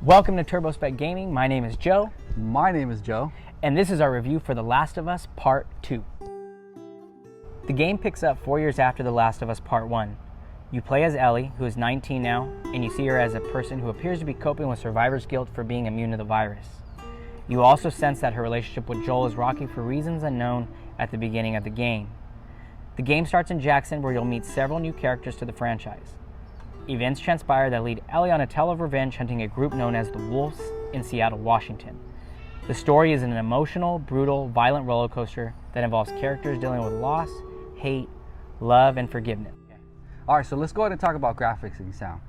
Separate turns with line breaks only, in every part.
Welcome to TurboSpec Gaming. My name is Joe.
My name is Joe.
And this is our review for The Last of Us Part 2. The game picks up 4 years after The Last of Us Part 1. You play as Ellie, who is 19 now, and you see her as a person who appears to be coping with survivor's guilt for being immune to the virus. You also sense that her relationship with Joel is rocky for reasons unknown at the beginning of the game. The game starts in Jackson, where you'll meet several new characters to the franchise. Events transpire that lead Ellie on a tale of revenge hunting a group known as the Wolves in Seattle, Washington. The story is an emotional, brutal, violent roller coaster that involves characters dealing with loss, hate, love, and forgiveness.
All right, so let's go ahead and talk about graphics and sound.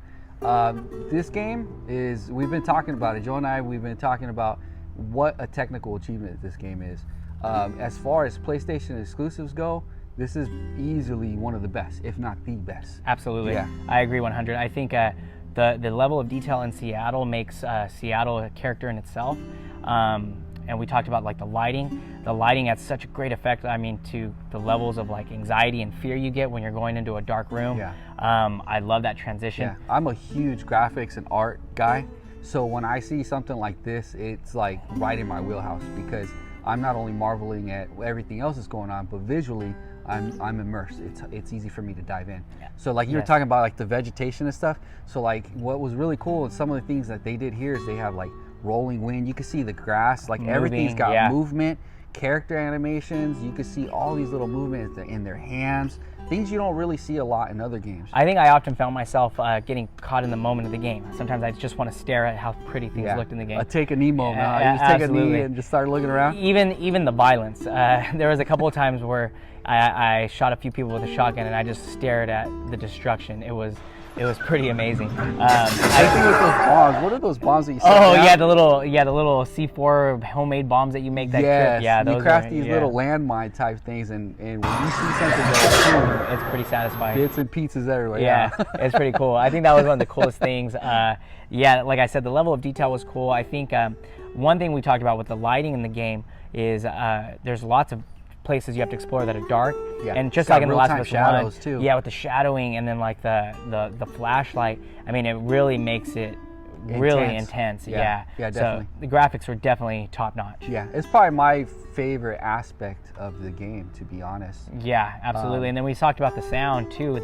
This game is, we've been talking about it, Joe and I, we've been talking about what a technical achievement this game is. As far as PlayStation exclusives go, this is easily one of the best, if not the best.
Absolutely.
Yeah.
I agree 100. I think the level of detail in Seattle makes Seattle a character in itself. And we talked about like the lighting. The lighting has such a great effect, I mean, to the levels of like anxiety and fear you get when you're going into a dark room.
Yeah.
I love that transition.
Yeah. I'm a huge graphics and art guy. So when I see something like this, it's like right in my wheelhouse, because I'm not only marveling at everything else that's going on, but visually, I'm immersed. It's easy for me to dive in.
Yeah.
So like you were talking about like the vegetation and stuff. So like what was really cool is some of the things that they did here is they have like rolling wind. You can see the grass, like everything's got movement, character animations. You can see all these little movements in their hands. Things you don't really see a lot in other games.
I think I often found myself getting caught in the moment of the game. Sometimes I just want to stare at how pretty things looked in the game.
Take a knee moment. You just take a knee and just start looking around.
Even the violence. There was a couple of times where I shot a few people with a shotgun and I just stared at the destruction. It was pretty amazing.
I think with those bombs. What are those bombs that you set
down?
Yeah,
the little C4 homemade bombs that you make that trip. Yeah,
those you craft these little landmine type things, and when you see something go boom,
it's pretty satisfying.
Bits and pieces everywhere.
Yeah, it's pretty cool. I think that was one of the coolest things. Like I said, the level of detail was cool. I think one thing we talked about with the lighting in the game is there's lots of places you have to explore that are dark, and just like in The Last of Us
shadows
1,
too.
Yeah, with the shadowing and then like the flashlight. I mean, it really makes it really intense.
Yeah, definitely.
So the graphics were definitely top notch.
Yeah, it's probably my favorite aspect of the game, to be honest.
Yeah, absolutely. And then we talked about the sound too.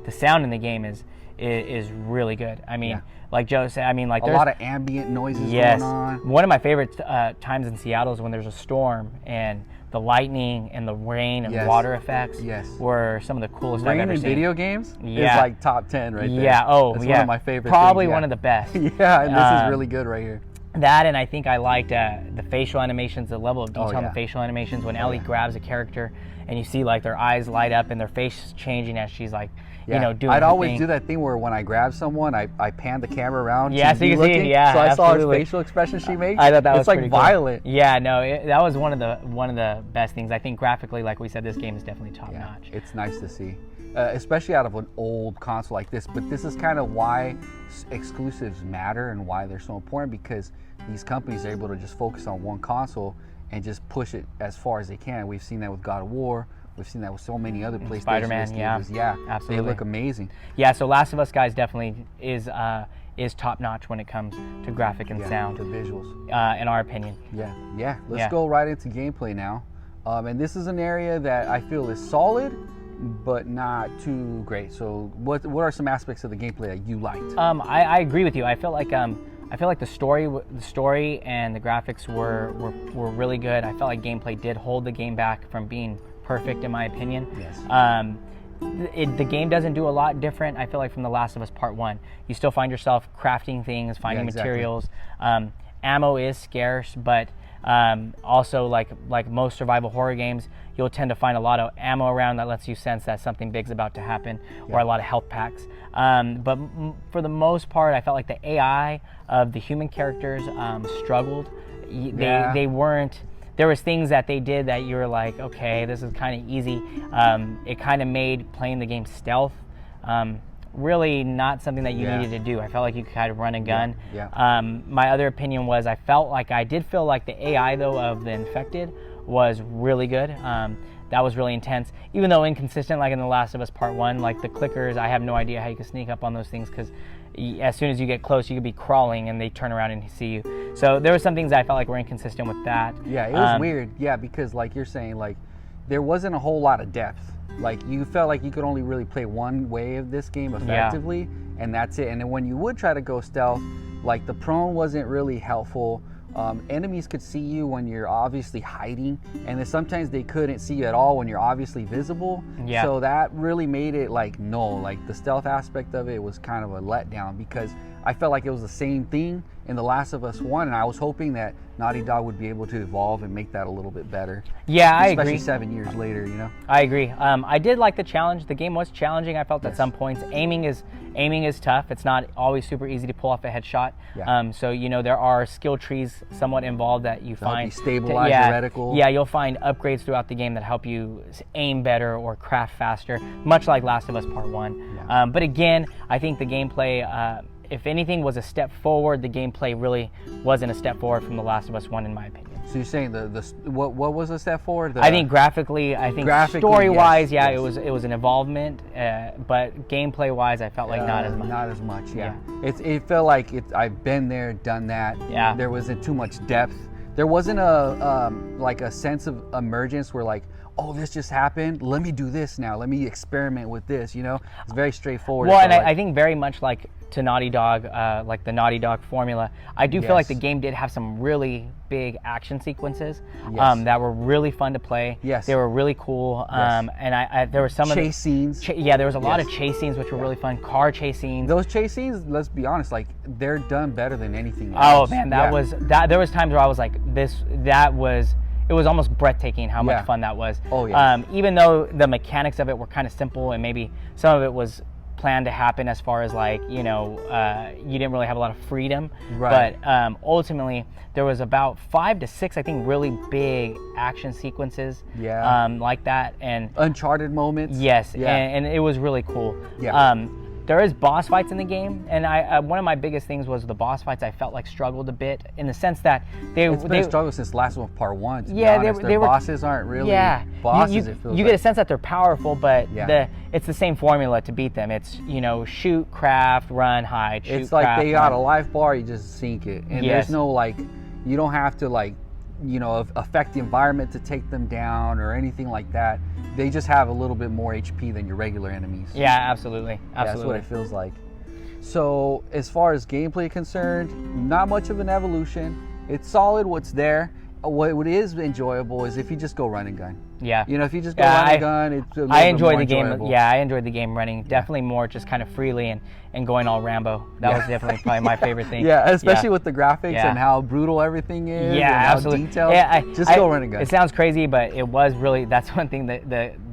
The sound in the game is really good. I mean, like Joe said, I mean, like
there's a lot of ambient noises going on.
One of my favorite times in Seattle is when there's a storm and the lightning and the rain and water effects were some of the coolest I've ever seen.
Rain in video games is like top 10 right there.
Yeah,
it's one of my favorite
Probably
things,
one of the best.
Yeah, and this is really good right here.
That, and I think I liked the facial animations, the level of detail in the facial animations when Ellie grabs a character and you see like their eyes light up and their face changing as she's like, doing
I'd always do that thing where when I grab someone, I pan the camera around.
Yeah, so you can see it.
So I saw her facial expression she makes.
I thought that was
like
pretty
violent.
Cool. Yeah, no, that was one of the best things. I think graphically, like we said, this game is definitely top notch.
It's nice to see, especially out of an old console like this. But this is kind of why exclusives matter and why they're so important, because these companies are able to just focus on one console and just push it as far as they can. We've seen that with God of War. We've seen that with so many other PlayStation
Spider-Man,
exclusives. Yeah,
absolutely.
They look amazing.
Yeah, so Last of Us, guys, definitely is top notch when it comes to graphic and sound.
The visuals.
In our opinion.
Yeah. Let's go right into gameplay now. And this is an area that I feel is solid, but not too great. So what are some aspects of the gameplay that you liked?
I agree with you. I feel like the story and the graphics were really good. I felt like gameplay did hold the game back from being perfect, in my opinion.
Yes.
The game doesn't do a lot different, I feel like, from The Last of Us Part 1. You still find yourself crafting things, finding materials. Ammo is scarce, but also like most survival horror games, you'll tend to find a lot of ammo around that lets you sense that something big's about to happen, or a lot of health packs. But for the most part, I felt like the AI of the human characters struggled. They weren't. There was things that they did that you were like, okay, this is kind of easy. It kind of made playing the game stealth really not something that you needed to do. I felt like you could kind of run and gun. My other opinion was I did feel like the AI though of the infected was really good. That was really intense, even though inconsistent, like in The Last of Us Part 1, like the clickers, I have no idea how you can sneak up on those things, because as soon as you get close, you could be crawling and they turn around and see you. So there were some things that I felt like were inconsistent with that.
Yeah, it was weird. Yeah, because like you're saying, like there wasn't a whole lot of depth. Like you felt like you could only really play one way of this game effectively, and that's it. And then when you would try to go stealth, like the prone wasn't really helpful. Enemies could see you when you're obviously hiding, and then sometimes they couldn't see you at all when you're obviously visible.
Yeah.
So that really made it like the stealth aspect of it was kind of a letdown, because I felt like it was the same thing in The Last of Us 1, and I was hoping that Naughty Dog would be able to evolve and make that a little bit better.
Yeah, I agree.
Especially 7 years later, you know?
I agree. I did like the challenge. The game was challenging, I felt, at some points. Aiming is tough. It's not always super easy to pull off a headshot.
Yeah.
So, you know, there are skill trees somewhat involved that you find.
Help you stabilize your reticle.
Yeah, you'll find upgrades throughout the game that help you aim better or craft faster, much like Last of Us Part 1.
Yeah.
But again, I think the gameplay, if anything, was a step forward. The gameplay really wasn't a step forward from The Last of Us 1, in my opinion.
So you're saying what was a step forward?
I think graphically, story-wise,
yes.
it was an involvement, but gameplay-wise, I felt like not as much.
Not as much, yeah. It felt like I've been there, done that.
Yeah.
There wasn't too much depth. There wasn't a sense of emergence where like, oh, this just happened. Let me do this now. Let me experiment with this. You know, it's very straightforward.
Well, and I think very much like to Naughty Dog, like the Naughty Dog formula, I do feel like the game did have some really big action sequences that were really fun to play.
Yes.
They were really cool. And there were some
chase scenes.
There was a lot of chase scenes which were really fun. Car chase scenes.
Those chase scenes, let's be honest, like they're done better than anything
else.
Oh
man, there was times where I was like, it was almost breathtathing how much fun that was.
Oh yeah.
Even though the mechanics of it were kind of simple, and maybe some of it was planned to happen as far as like, you know, you didn't really have a lot of freedom.
Right.
But ultimately, there was about 5 to 6, I think, really big action sequences.
Yeah.
Like that, and
Uncharted moments.
Yes.
Yeah.
And it was really cool.
Yeah.
There is boss fights in the game, and one of my biggest things was the boss fights. I felt like struggled a bit in the sense that
it's been a struggle since Last of Us Part 1. To
yeah,
be honest.
they were
bosses aren't really bosses.
You get a sense that they're powerful, but it's the same formula to beat them. It's, you know, shoot, craft, run, hide. Shoot,
it's like
craft,
they got a life bar, you just sink it, and there's no like, you don't have to like, you know, affect the environment to take them down or anything like that. They just have a little bit more HP than your regular enemies.
Yeah, absolutely.
That's what it feels like. So as far as gameplay concerned, not much of an evolution. It's solid what's there. What is enjoyable is if you just go run and gun.
Yeah.
You know, if you just go run and gun, it's a little
I enjoyed
bit more
the game.
enjoyable.
Yeah, I enjoyed the game running. Definitely more just kind of freely and going all Rambo. That was definitely probably my favorite thing.
Yeah, especially with the graphics and how brutal everything is.
Yeah,
and how
absolutely.
detailed.
Yeah,
just go run and gun.
It sounds crazy, but it was really, that's one thing that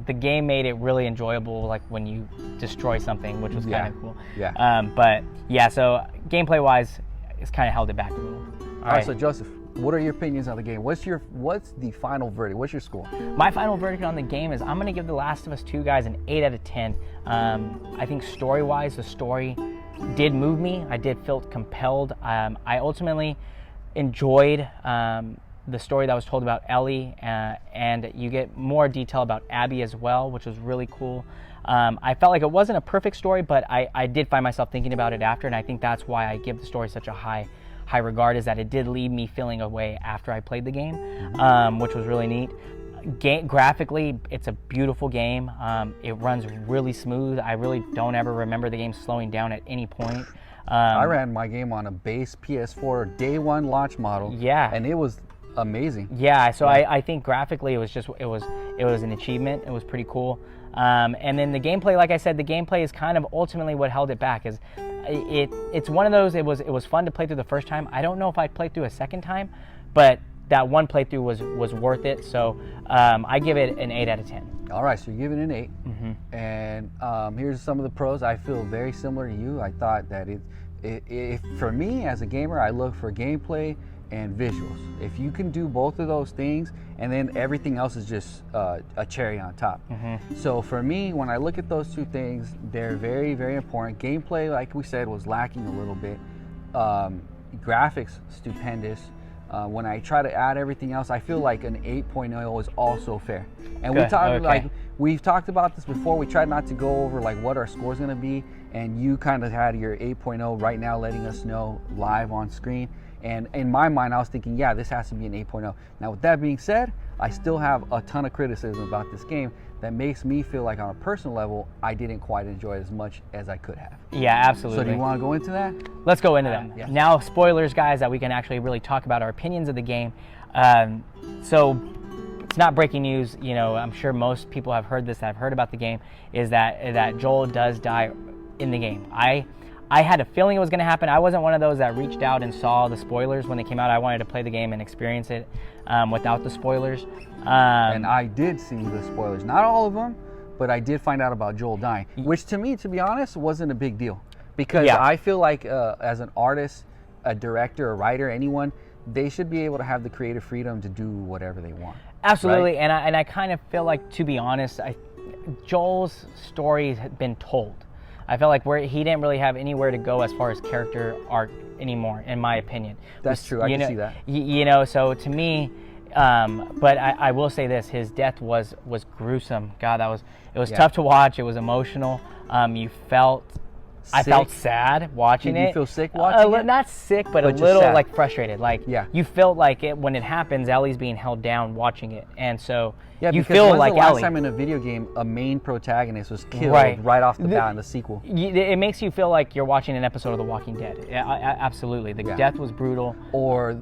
the game made it really enjoyable, like when you destroy something, which was kind of cool.
Yeah.
But yeah, so gameplay wise, it's kind of held it back a little.
All right, so Joseph, what are your opinions on the game? What's the final verdict? What's your score?
My final verdict on the game is I'm going to give The Last of Us 2 guys an 8 out of 10. I think story-wise, the story did move me. I did feel compelled. I ultimately enjoyed the story that was told about Ellie, and you get more detail about Abby as well, which was really cool. I felt like it wasn't a perfect story, but I did find myself thinking about it after, and I think that's why I give the story such a high regard, is that it did leave me feeling a way after I played the game, which was really neat. Graphically, it's a beautiful game. It runs really smooth. I really don't ever remember the game slowing down at any point.
I ran my game on a base PS4 day one launch model.
Yeah,
and it was amazing.
Yeah, so I think graphically it was an achievement. It was pretty cool. And then the gameplay, like I said, the gameplay is kind of ultimately what held it back. Is it's one of those. It was fun to play through the first time. I don't know if I'd play through a second time, but that one playthrough was worth it. So I give it an 8 out of 10.
All right, so you're giving it an 8.
Mm-hmm.
And here's some of the pros. I feel very similar to you. I thought that it for me as a gamer, I look for gameplay and visuals. If you can do both of those things, and then everything else is just a cherry on top.
Mm-hmm.
So for me, when I look at those two things, they're very, very important. Gameplay, like we said, was lacking a little bit. Graphics, stupendous. When I try to add everything else, I feel like an 8.0 is also fair. And
Good. Okay.
we've talked about this before. We tried not to go over like what our score's gonna be, and you kind of had your 8.0 right now, letting us know live on screen. And in my mind, I was thinking, yeah, this has to be an 8.0. Now, with that being said, I still have a ton of criticism about this game that makes me feel like on a personal level, I didn't quite enjoy it as much as I could have.
Yeah, absolutely.
So do you want to go into that?
Let's go into them.
Yes.
Now, spoilers, guys, that we can actually really talk about our opinions of the game. So it's not breaking news. You know, I'm sure most people have heard this, that have heard about the game, is that Joel does die in the game. I had a feeling it was going to happen. I wasn't one of those that reached out and saw the spoilers when they came out. I wanted to play the game and experience it without the spoilers.
And I did see the spoilers. Not all of them, but I did find out about Joel dying, which to me, to be honest, wasn't a big deal. Because I feel like as an artist, a director, a writer, anyone, they should be able to have the creative freedom to do whatever they want.
Absolutely.
Right?
And I kind of feel like, to be honest, Joel's story had been told. I felt like he didn't really have anywhere to go as far as character arc anymore, in my opinion.
That's true. I can see that.
You know, so to me, but I will say this: his death was gruesome. God, it was tough to watch. It was emotional. I felt sad watching it.
Did you feel sick watching it?
Not sick, but a
just
little
sad.
like frustrated. Like you felt like when it happens, Ellie's being held down watching it, and so you feel like
the last
Ellie.
time in a video game a main protagonist was killed right off the bat in the sequel?
It makes you feel like you're watching an episode of The Walking Dead. Absolutely, the death was brutal.
Or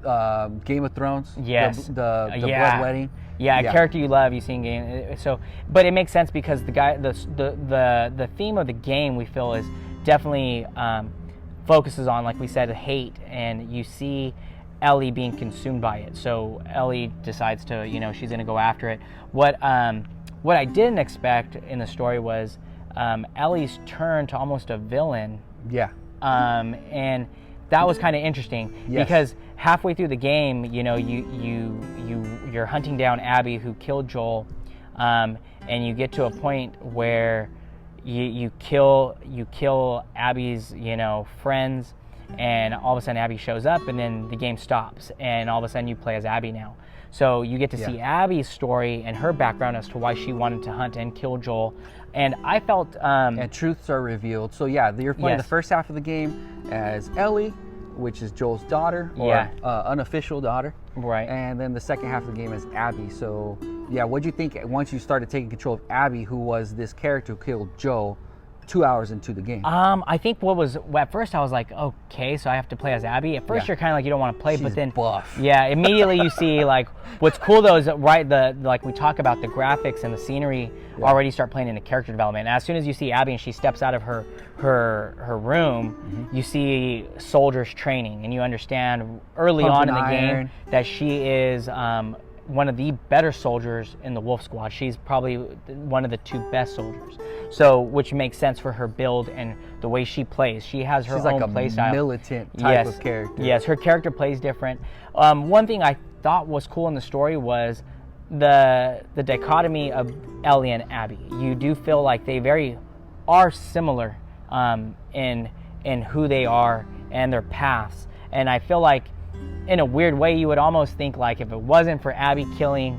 Game of Thrones.
Yes,
the blood wedding.
Yeah, a character you love, you see in game. So, but it makes sense because the theme of the game, we feel, is definitely focuses on, like we said, hate, and you see Ellie being consumed by it. So Ellie decides to, she's going to go after it. What I didn't expect in the story was Ellie's turn to almost a villain.
Yeah.
And that was kind of interesting because halfway through the game, you're hunting down Abby, who killed Joel, and you get to a point where you kill Abby's friends, and all of a sudden Abby shows up, and then the game stops, and all of a sudden you play as Abby now. So you get to see Abby's story and her background as to why she wanted to hunt and kill Joel. And I felt
and truths are revealed. So you're playing the first half of the game as Ellie, which is Joel's daughter, or unofficial daughter.
Right.
And then the second half of the game is Abby. So what'd you think once you started taking control of Abby, who was this character who killed Joel 2 hours into the game?
I think at first I was like, okay, so I have to play as Abby. At first you're kind of like, you don't want to play,
She's
but then
buff.
Immediately you see, like, what's cool though is that, like we talk about, the graphics and the scenery already start playing into character development. And as soon as you see Abby and she steps out of her room, you see soldiers training, and you understand early on in the game that she is one of the better soldiers in the Wolf Squad. She's probably one of the 2 best soldiers. So, which makes sense for her build and the way she plays. She has her own play style.
She's like a militant type of character.
Yes, her character plays different. One thing I thought was cool in the story was the dichotomy of Ellie and Abby. You do feel like they are similar in who they are and their paths. And I feel like, in a weird way, you would almost think like if it wasn't for Abby killing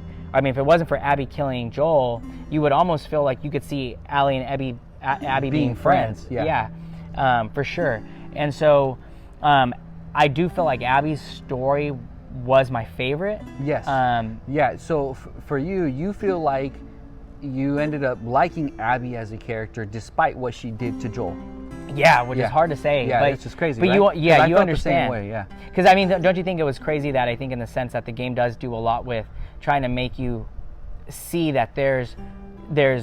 Joel, you would almost feel like you could see Ellie and Abby being friends. For sure. And so I do feel like Abby's story was my favorite.
Yes. So for you feel like you ended up liking Abby as a character despite what she did to Joel.
Yeah, which is hard to say.
Yeah,
but,
it's just crazy.
But
right?
you understand.
The same way,
Because don't you think it was crazy that I think in the sense that the game does do a lot with trying to make you see that there's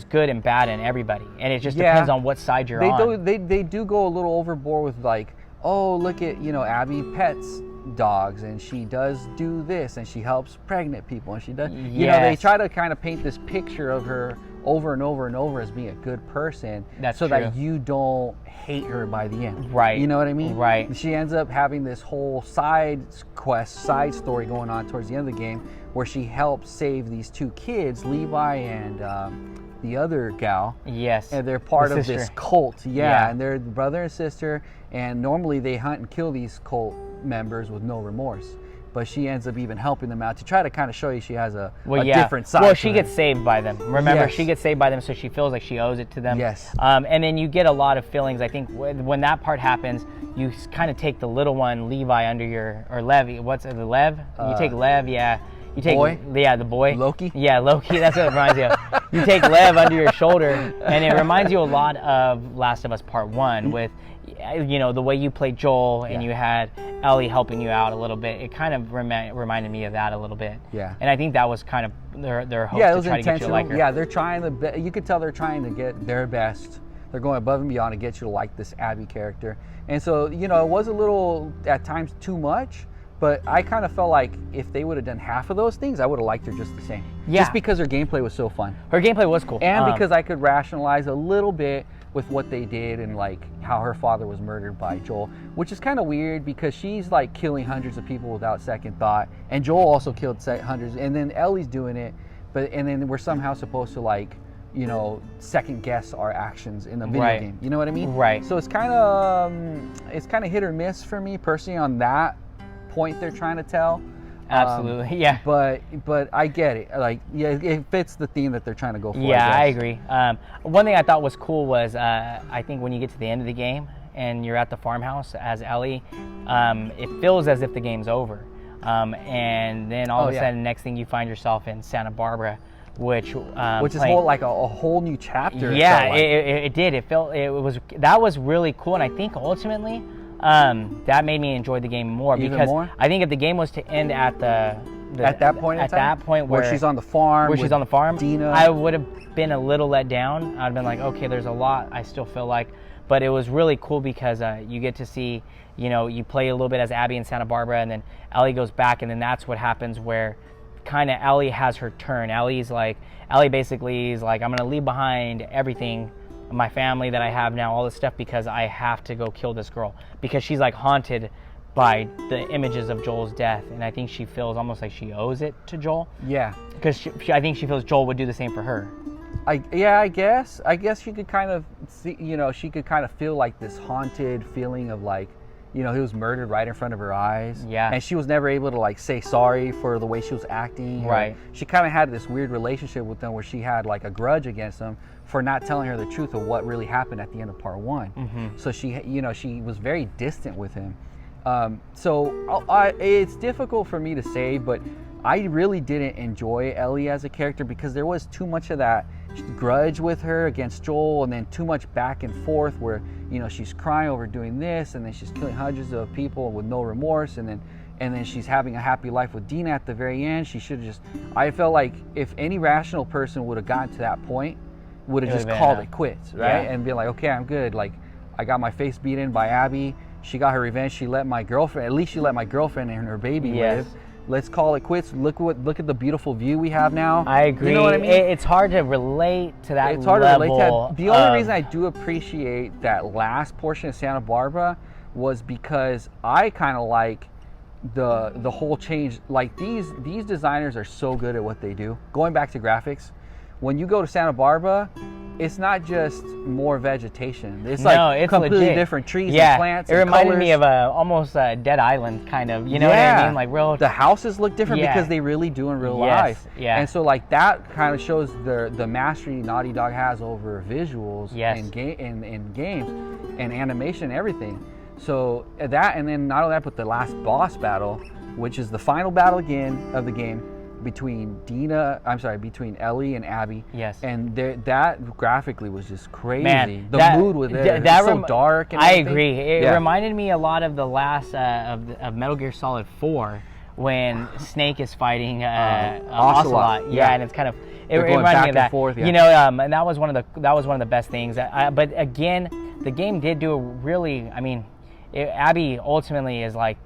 good and bad in everybody, and it just depends on what side you're on.
They do go a little overboard with like, oh, look at Abby pets dogs, and she does do this, and she helps pregnant people, and she does. They try to kind of paint this picture of her over and over and over as being a good person, that you don't hate her by the end.
Right.
You know what I mean?
Right.
She ends up having this whole side story going on towards the end of the game, where she helps save these 2 kids, Levi and the other gal.
Yes.
And they're part of this cult. And they're brother and sister, and normally they hunt and kill these cult members with no remorse. but she ends up even helping them out to try to kind of show you she has a
yeah.
different side.
Well,
to
she
her.
gets saved by them. Remember,
Yes.
she gets saved by them, so she feels like she owes it to them.
Yes.
And then you get a lot of feelings. I think when that part happens, you kind of take the little one, Levi, under your, or Lev. What's it, the Lev? You take Lev, yeah. You take,
boy?
Yeah, the boy.
Loki?
Yeah, Loki. That's what it reminds you of. You take Lev under your shoulder, and it reminds you a lot of Last of Us Part 1 with, you know, the way you played Joel and you had Ellie helping you out a little bit. It kind of reminded me of that a little bit.
Yeah.
And I think that was kind of their hope
Yeah, it
to
was
try to get you to
intentional.
like her.
Yeah, they're trying to. You could tell they're trying to get their best. They're going above and beyond to get you to like this Abby character. And so, you know, it was a little at times too much. But I kind of felt like if they would have done half of those things, I would have liked her just the same.
Yeah.
Just because her gameplay was so fun.
Her gameplay was cool.
And because I could rationalize a little bit with what they did and like how her father was murdered by Joel, which is kind of weird because she's like killing hundreds of people without second thought. And Joel also killed hundreds. And then Ellie's doing it. And then we're somehow supposed to like, you know, second guess our actions in the video game. You know what I mean?
Right.
So it's kind of hit or miss for me personally on that point they're trying to tell.
Absolutely, yeah.
But I get it. Like, yeah, it fits the theme that they're trying to go for.
Yeah, I agree. One thing I thought was cool was I think when you get to the end of the game and you're at the farmhouse as Ellie, it feels as if the game's over. And then all of a sudden, next thing you find yourself in Santa Barbara, which
is like a whole new chapter.
Yeah, it did. That was really cool, and I think ultimately that made me enjoy the game more because I think if the game was to end at that point
where she's on the farm,
Dina, I would have been a little let down. I'd been like, okay, there's a lot I still feel like, but it was really cool because you get to see, you know, you play a little bit as Abby in Santa Barbara, and then Ellie goes back, and then that's what happens where kind of Ellie has her turn. Ellie basically is like, I'm gonna leave behind everything, my family that I have now, all this stuff, because I have to go kill this girl, because she's like haunted by the images of Joel's death, and I think she feels almost like she owes it to Joel. Yeah, because I think she feels Joel would do the same for her.
I guess she could kind of see, you know, she could kind of feel like this haunted feeling of like, you know, he was murdered right in front of her eyes. Yeah. And she was never able to like say sorry for the way she was acting. Right. She kind of had this weird relationship with him where she had like a grudge against him for not telling her the truth of what really happened at the end of part 1. Mm-hmm. So she, you know, she was very distant with him. It's difficult for me to say, but I really didn't enjoy Ellie as a character because there was too much of that grudge with her against Joel, and then too much back and forth where, you know, she's crying over doing this, and then she's killing hundreds of people with no remorse, and then she's having a happy life with Dina at the very end. She should have just, I felt like if any rational person would have gotten to that point, would have just called it quits, right? Yeah. And been like, okay, I'm good. Like, I got my face beat in by Abby. She got her revenge. She let my girlfriend, at least she let my girlfriend and her baby live. Let's call it quits. Look at the beautiful view we have now.
I agree.
You know what I mean?
It's hard to relate to that.
It's hard to relate to that. The only reason I do appreciate that last portion of Santa Barbara was because I kind of like the whole change. Like these designers are so good at what they do. Going back to graphics, when you go to Santa Barbara, it's not just more vegetation. It's like completely legit. Different trees and plants.
It reminded me of almost a Dead Island kind of. You know what I mean? Like real.
The houses look different because they really do in real life. Yeah. And so like that kind of shows the mastery Naughty Dog has over visuals in games and animation and everything. So that, and then not only that, but the last boss battle, which is the final battle again of the game, between Ellie and Abby. Yes. And that graphically was just crazy. Man, the mood was there. It was so dark and everything.
I agree. It reminded me a lot of the last of Metal Gear Solid 4 when Snake is fighting Ocelot. Yeah, and it's kind of it reminded me of that. Forth, you know, and that was one of the best things. But again, the game did do a really. I mean, Abby ultimately is like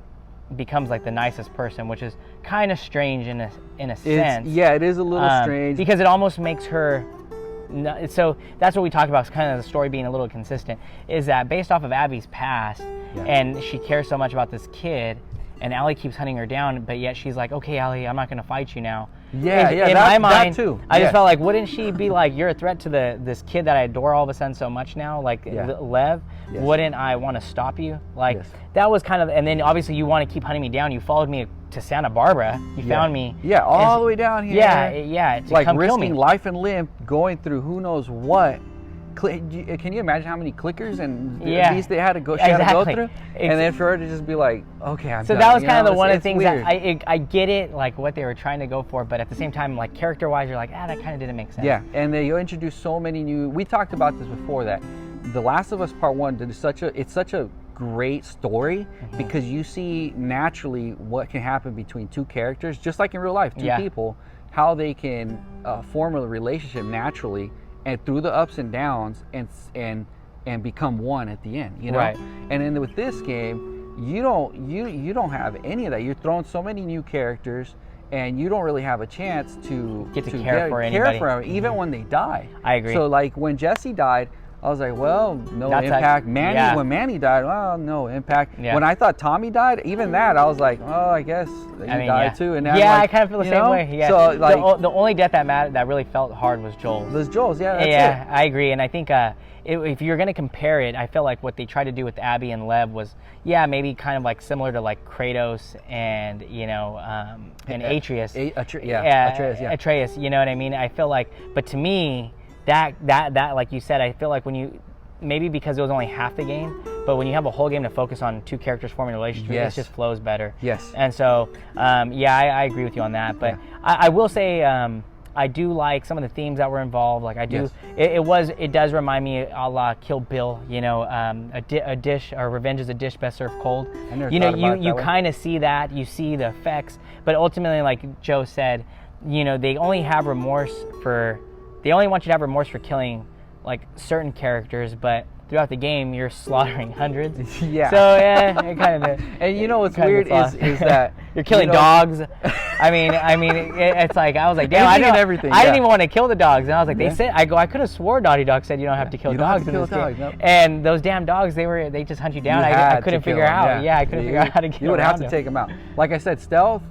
becomes like the nicest person, which is kind of strange in a sense.
Yeah, it is a little strange
because it almost makes her. So that's what we talk about. Kind of the story being a little consistent is that based off of Abby's past, and she cares so much about this kid, and Ellie keeps hunting her down, but yet she's like, okay, Ellie, I'm not going to fight you now. In my mind, that too. I just felt like, wouldn't she be like, you're a threat to this kid that I adore all of a sudden so much now, like Lev? Yes. Wouldn't I want to stop you? Like that was kind of, and then obviously you want to keep hunting me down. You followed me to Santa Barbara. You found me.
Yeah, all the way down here.
Yeah. To
like
come kill me.
risking life and limb, going through who knows what. Can you imagine how many clickers and these they had to go, she had to go through? And then for her to just be like, okay, I'm
so
done.
that was kind of one of the things
weird.
that I get it, like what they were trying to go for, but at the same time, like character-wise, you're like, that kind of didn't make sense.
Yeah, and they introduced so many new. We talked about this before, that The Last of Us Part 1 did such a great story, because you see naturally what can happen between two characters, just like in real life, two people, how they can form a relationship naturally and through the ups and downs, and become one at the end, you know.
Right.
And then with this game, you don't have any of that. You're throwing so many new characters, and you don't really have a chance to
care for anybody.
Even when they die.
I agree.
So like when Jesse died, I was like, well, no impact. When Manny died, well, no impact. Yeah. When I thought Tommy died, even that, I was like, oh, I guess he died too. And
I kind of feel the same way. Yeah.
So like,
the only death that really felt hard was Joel's.
That's it.
I agree, and I think if you're gonna compare it, I feel like what they tried to do with Abby and Lev was, maybe kind of like similar to like Kratos and and Atreus. Atreus. You know what I mean? I feel like, but to me, that like you said, I feel like when you, maybe because it was only half the game, but when you have a whole game to focus on two characters forming a relationship, it just flows better.
Yes.
And so, I agree with you on that. But I will say, I do like some of the themes that were involved. Like I do, it does remind me a la Kill Bill. You know, a dish, or revenge is a dish best served cold. You kind of see that. You see the effects, but ultimately, like Joe said, they only want you to have remorse for killing like certain characters, but throughout the game you're slaughtering hundreds.
Yeah.
So it kind of.
And you know what's weird is that
you're killing dogs. I mean, it's like I was like, damn, I didn't even want to kill the dogs, and I was like, they said, I could have swore Naughty Dog said you don't have to kill dogs in this game. Nope. And those damn dogs, they just hunt you down. I couldn't figure out. I couldn't figure out how to kill them.
You would have to take them out. Like I said, stealth.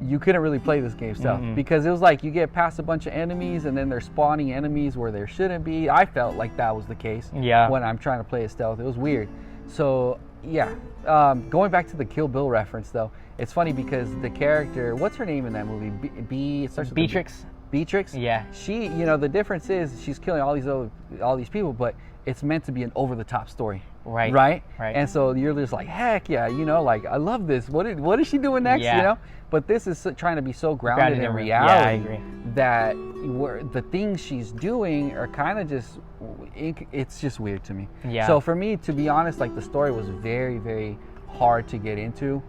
You couldn't really play this game stealth, because it was like you get past a bunch of enemies and then they're spawning enemies where there shouldn't be. I felt like that was the case when I'm trying to play it stealth. It was weird. So going back to the Kill Bill reference though, it's funny because the character, what's her name in that movie? It starts with
Beatrix.
Beatrix? Yeah. She, the difference is she's killing all these people, but it's meant to be an over-the-top story. Right. And so you're just like, heck yeah, like I love this. What is she doing next? But this is trying to be so grounded in reality.
Yeah, I agree.
That the things she's doing are kind of it's just weird to me.
Yeah.
So for me, to be honest, like the story was very, very hard to get into.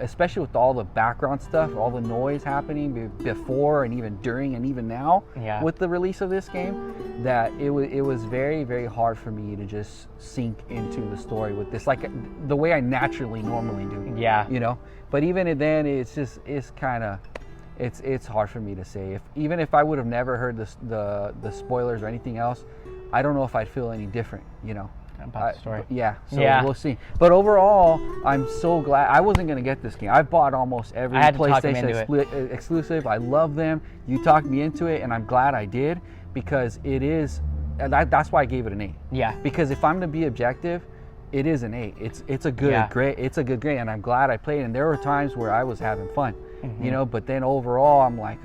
Especially with all the background stuff, all the noise happening before and even during and even now with the release of this game, that it was very, very hard for me to just sink into the story with this, like the way I naturally normally do.
Yeah.
But even then, it's hard for me to say. Even if I would have never heard the spoilers or anything else, I don't know if I'd feel any different.
About the story.
We'll see. But overall, I'm so glad. I wasn't going to get this game. I bought almost every PlayStation exclusive. I love them. You talked me into it, and I'm glad I did, because it is, and that's why I gave it an 8.
Yeah.
Because if I'm to be objective, it is an 8. It's a good grade. It's a good grade, and I'm glad I played. And there were times where I was having fun, But then overall, I'm like,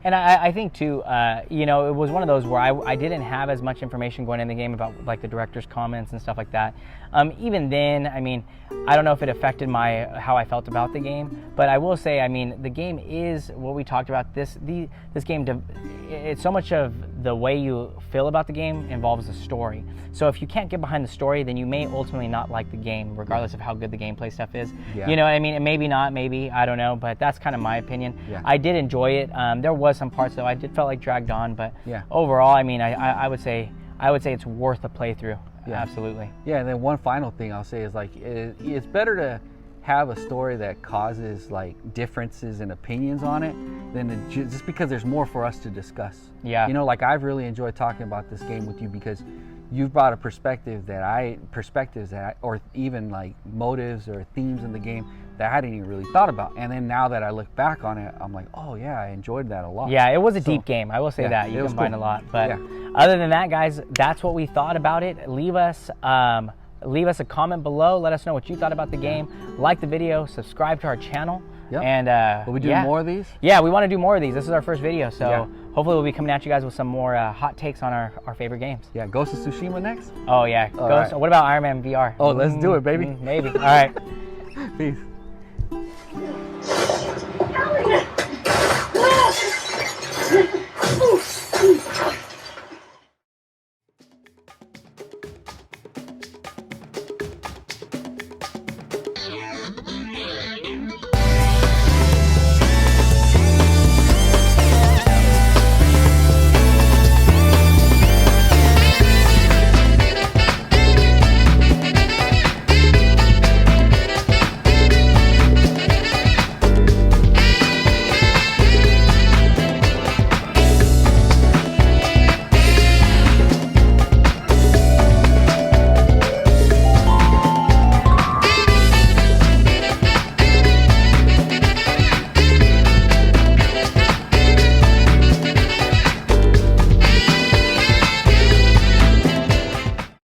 And I think too, it was one of those where I didn't have as much information going in the game about like the director's comments and stuff like that. Even then, I mean, I don't know if it affected how I felt about the game, but I will say, I mean, the game is what we talked about. This game, it's so much of the way you feel about the game involves the story. So if you can't get behind the story, then you may ultimately not like the game, regardless of how good the gameplay stuff is. Yeah. You know what I mean? And maybe not, I don't know, but that's kind of my opinion. Yeah. I did enjoy it. There was some parts though I did felt like dragged on, but overall, I mean, I would say it's worth a playthrough. Yeah. Absolutely.
Yeah, and then one final thing I'll say is like it's better to have a story that causes like differences in opinions on it than just because there's more for us to discuss.
Yeah.
Like I've really enjoyed talking about this game with you because you've brought a perspectives that or even like motives or themes in the game that I hadn't even really thought about. And then now that I look back on it, I'm like, oh yeah, I enjoyed that a lot.
Yeah, it was a deep game. I will say that. You combined a lot. But other than that, guys, that's what we thought about it. Leave us a comment below. Let us know what you thought about the game. Like the video, subscribe to our channel.
Yep.
And
Will we do more of these?
Yeah, we want to do more of these. This is our first video, so
Yeah.
hopefully we'll be coming at you guys with some more hot takes on our favorite games.
Yeah, Ghost of Tsushima next?
Oh yeah,
right.
What about Iron Man VR?
Oh, let's do it, baby.
Maybe. All right.
Peace.